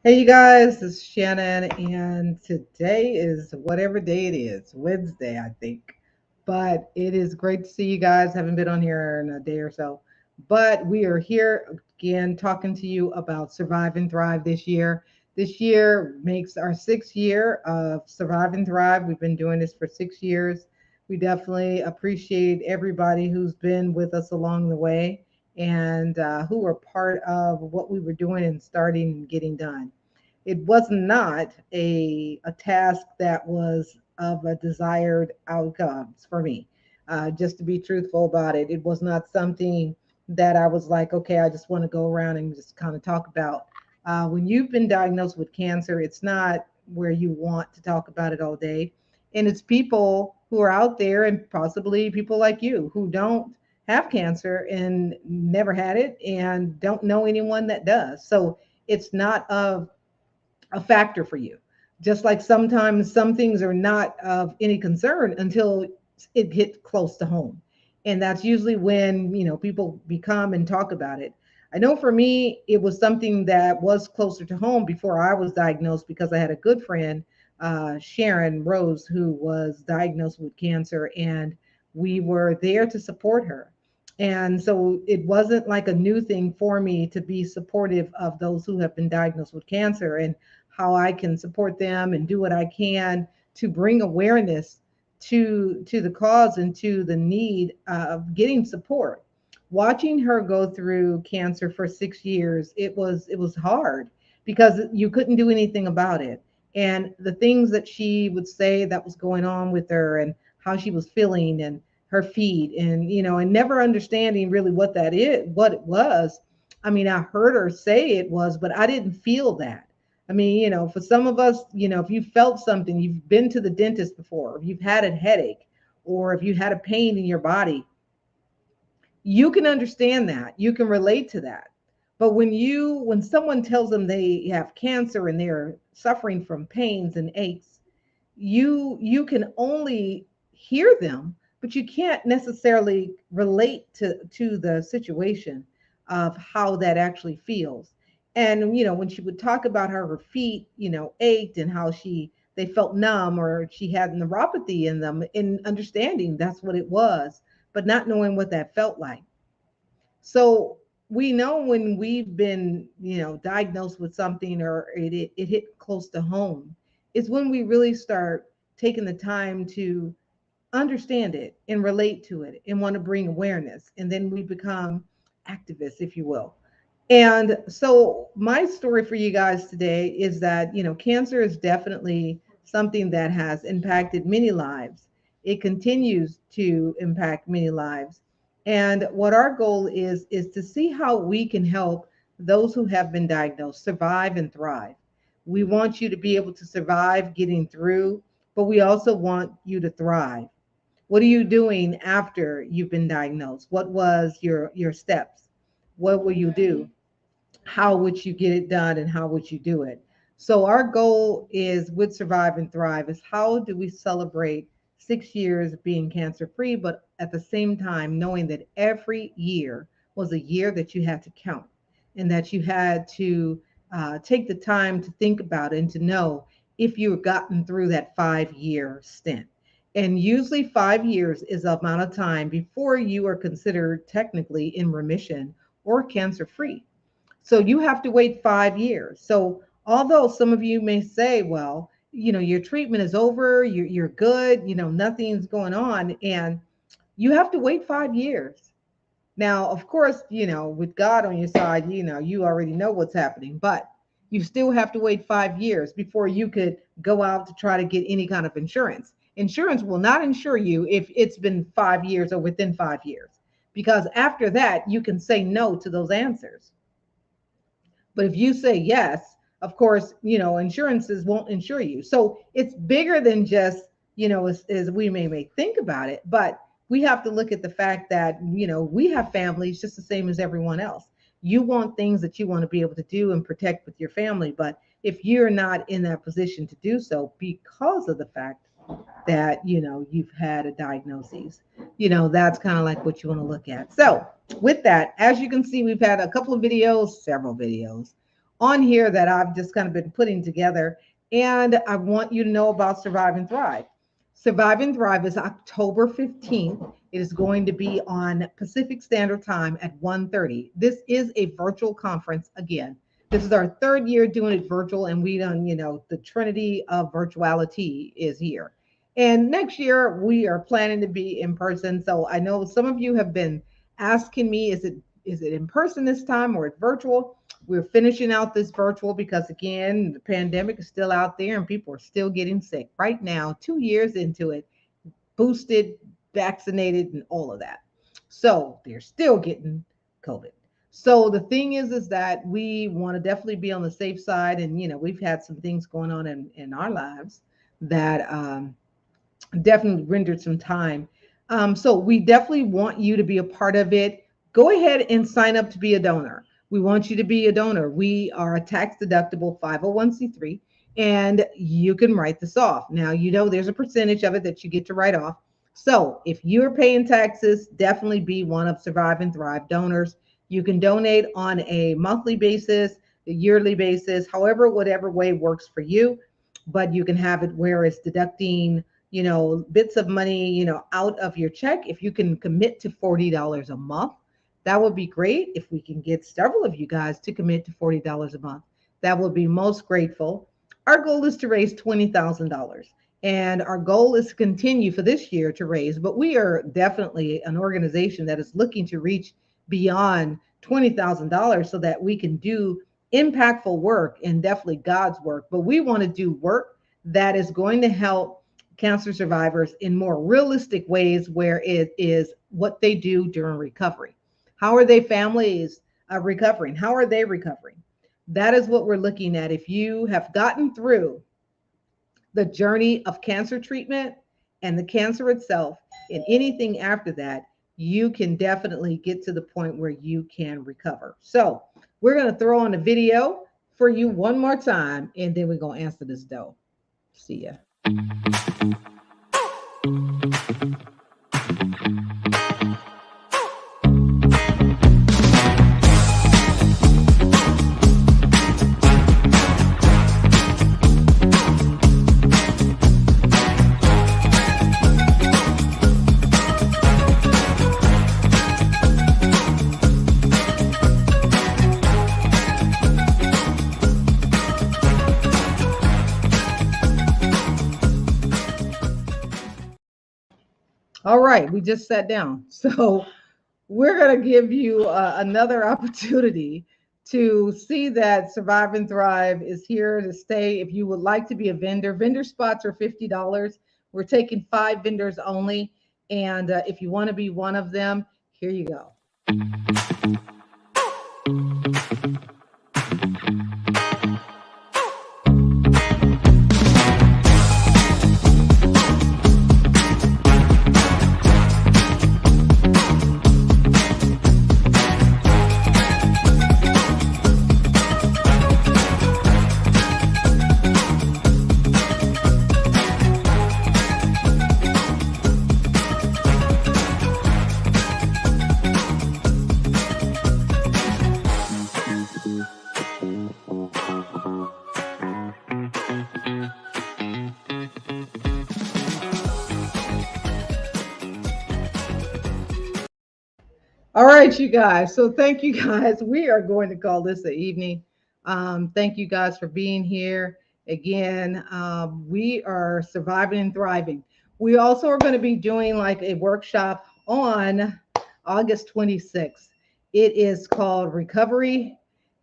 Hey, you guys, this is Shannon, and today is whatever day it is, Wednesday, I think. But it is great to see you guys. Haven't been on here in a day or so. But we are here again talking to you about Survive and Thrive this year. This year makes our 6th year of Survive and Thrive. We've been doing this for 6 years. We definitely appreciate everybody who's been with us along the way and who were part of what we were doing and starting and getting done. It was not a task that was of a desired outcomes for me. Just to be truthful about it, it was not something that I was like, okay, I just want to go around and just kind of talk about. When you've been diagnosed with cancer, it's not where you want to talk about it all day. And it's people who are out there, and possibly people like you who don't have cancer and never had it and don't know anyone that does. So it's not of a factor for you. Just like sometimes some things are not of any concern until it hits close to home. And that's usually when, people become and talk about it. I know for me, it was something that was closer to home before I was diagnosed because I had a good friend, Sharon Rose, who was diagnosed with cancer, and we were there to support her. And so it wasn't like a new thing for me to be supportive of those who have been diagnosed with cancer and how I can support them and do what I can to bring awareness to the cause and to the need of getting support. Watching her go through cancer for 6 years, it was hard because you couldn't do anything about it. And the things that she would say that was going on with her and how she was feeling and her feet and and never understanding really what that is, what it was. I mean, I heard her say it was, but I didn't feel that. I mean, for some of us, if you felt something, you've been to the dentist before, if you've had a headache, or if you had a pain in your body, you can understand that. You can relate to that. But when someone tells them they have cancer and they're suffering from pains and aches, you can only hear them, but you can't necessarily relate to the situation of how that actually feels. And when she would talk about how her feet ached and how they felt numb or she had neuropathy in them, in understanding that's what it was, but not knowing what that felt like. So we know when we've been, diagnosed with something or it hit close to home, is when we really start taking the time to understand it and relate to it and want to bring awareness. And then we become activists, if you will. And so my story for you guys today is that, cancer is definitely something that has impacted many lives. It continues to impact many lives. And what our goal is to see how we can help those who have been diagnosed survive and thrive. We want you to be able to survive getting through, but we also want you to thrive. What are you doing after you've been diagnosed? What was your steps? What will you do? How would you get it done and how would you do it? So our goal is with Survive and Thrive is how do we celebrate 6 years being cancer free, but at the same time knowing that every year was a year that you had to count and that you had to take the time to think about it and to know if you have gotten through that 5 year stint. And usually 5 years is the amount of time before you are considered technically in remission or cancer free. So you have to wait 5 years. So although some of you may say, well, your treatment is over, you're good, nothing's going on, and you have to wait 5 years. Now, of course, with God on your side, you already know what's happening, but you still have to wait 5 years before you could go out to try to get any kind of insurance. Insurance will not insure you if it's been 5 years or within 5 years, because after that, you can say no to those answers. But if you say yes, of course, insurances won't insure you. So it's bigger than just, as we may think about it. But we have to look at the fact that, we have families just the same as everyone else. You want things that you want to be able to do and protect with your family. But if you're not in that position to do so because of the fact that you've had a diagnosis, that's kind of like what you want to look at. So with that, as you can see, we've had a couple of videos, several videos on here that I've just kind of been putting together. And I want you to know about Survive and Thrive. Survive and Thrive is October 15th. It is going to be on Pacific Standard Time at 1:30. This is a virtual conference again. This is our third year doing it virtual, and we done, the trinity of virtuality is here. And next year we are planning to be in person. So I know some of you have been asking me, is it in person this time or it's virtual? We're finishing out this virtual because again, the pandemic is still out there and people are still getting sick. Right now, 2 years into it, boosted, vaccinated, and all of that. So they're still getting COVID. So the thing is that we want to definitely be on the safe side, and we've had some things going on in our lives that definitely rendered some time. So we definitely want you to be a part of it. Go ahead and sign up to be a donor. We want you to be a donor. We are a tax deductible 501c3, and you can write this off. Now, there's a percentage of it that you get to write off. So if you're paying taxes, definitely be one of Survive and Thrive donors. You can donate on a monthly basis, a yearly basis, however, whatever way works for you. But you can have it where it's deducting bits of money, out of your check. If you can commit to $40 a month, that would be great. If we can get several of you guys to commit to $40 a month, that would be most grateful. Our goal is to raise $20,000. And our goal is to continue for this year to raise, but we are definitely an organization that is looking to reach beyond $20,000 so that we can do impactful work and definitely God's work. But we want to do work that is going to help cancer survivors in more realistic ways where it is what they do during recovery. How are they families recovering? How are they recovering? That is what we're looking at. If you have gotten through the journey of cancer treatment and the cancer itself and anything after that, you can definitely get to the point where you can recover. So we're going to throw on a video for you one more time, and then we're going to answer this though. See ya. All right, we just sat down. So we're going to give you another opportunity to see that Survive and Thrive is here to stay. If you would like to be a vendor, vendor spots are $50. We're taking 5 vendors only. And if you want to be one of them, here you go. All right, you guys. So thank you guys. We are going to call this an evening. Thank you guys for being here. Again, we are surviving and thriving. We also are going to be doing like a workshop on August 26th. It is called Recovery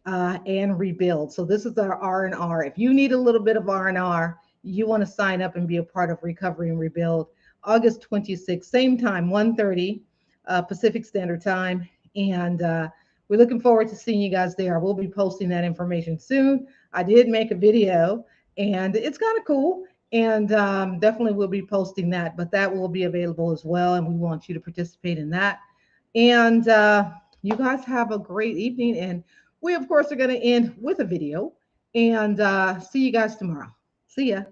and Rebuild. So this is our R&R. If you need a little bit of R&R, you want to sign up and be a part of Recovery and Rebuild. August 26th, same time, 1:30 Pacific Standard Time. And we're looking forward to seeing you guys there. We'll be posting that information soon. I did make a video and it's kind of cool. And definitely we'll be posting that, but that will be available as well. And we want you to participate in that. And you guys have a great evening. And we, of course, are going to end with a video and see you guys tomorrow. See ya.